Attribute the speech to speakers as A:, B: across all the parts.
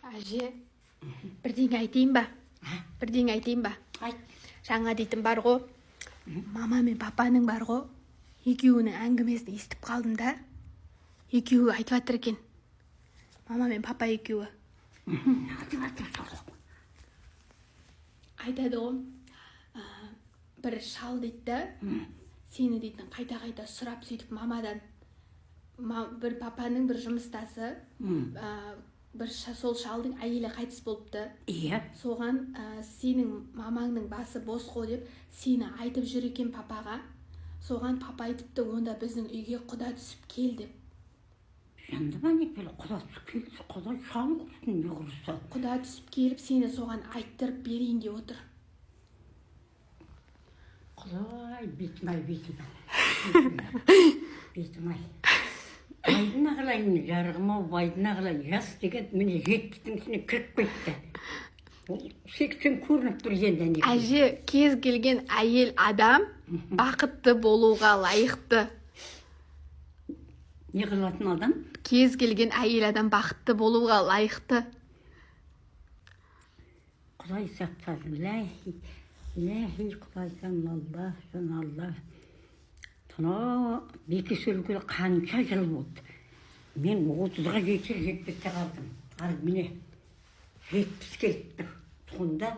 A: Әже, бірдеңе айтайын ба? Бірдеңе айтайын ба?
B: Айт.
A: Жаңа дейтін бар ғой, мама мен папаның бар ғой, екеуінің әңгімесін естіп қалдым да. Екеуі айтып жатыр екен. Мама мен папа екеуі. Айтады ғой, бір шал дейді, сені дейтін қайта-қайта сұрап сөйтіп мамадан. Бір папаның бір жұмыстасы, сол шалдың әйелі қайтыс болыпты.
B: Иә.
A: Соған сенің мамаңның басы бос қой деп сені айтып жүр екен папаға. Соған папа айтыпты, онда біздің үйге құда түсіп кел деп.
B: Жанды ма не келі құда түсіп келді, құда шал құрсын не құрса.
A: Құда түсіп келіп сені соған айттырып берейін деп отыр.
B: Құдай, бетім-ай, бетім-ай. Байдың ағылайын, жарығым-ау, байдың ағылайын, жас деген міне жеткіздің сіне кіріп кетті. Сексен көрініп тұр енді.
A: Әже, кез келген әйел адам бақытты болуға лайықты.
B: Не қылатын адам?
A: Кез келген әйел адам бақытты болуға лайықты.
B: Құдай сақтасын, ләхи құдайсан Алла. Тұна бекі сөргілі қанша жыл болды. Мен 30-ға жетпесте қалдым. Ал міне 70 келіпті. Тұғында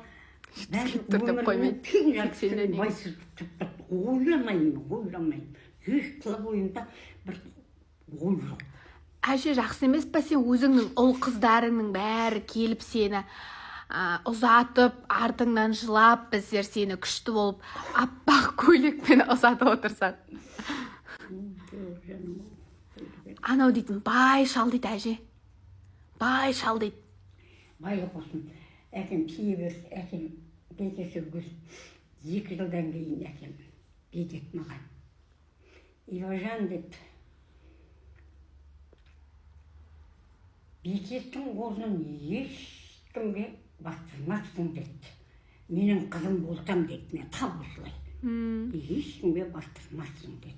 B: өмірімнің кең жарқсын байсыз тұтып, ойламайын. Еш қылы бойында бір ой жоқ.
A: Әже, жақсы емес па сен өзіңнің ұл қыздарыңның бәрі келіп сені ұзатып, артыңнан жылап, біздер сені күшті болып, аппақ көйлекпен ұзатып отырсаң. Анау дейтін, бай шал дейді әже. Бай шал дейді.
B: Байлы қосын. Әкем кие берді, әкем бекесі өз. 2 жылдан кейін әкем бекет маған. Иважан деп. Бекеттің қолынан ешкімге бастырмақсың деді. Менің қызым болсам деді, мен тап осылай. Ешкімге бастырмақсың деді.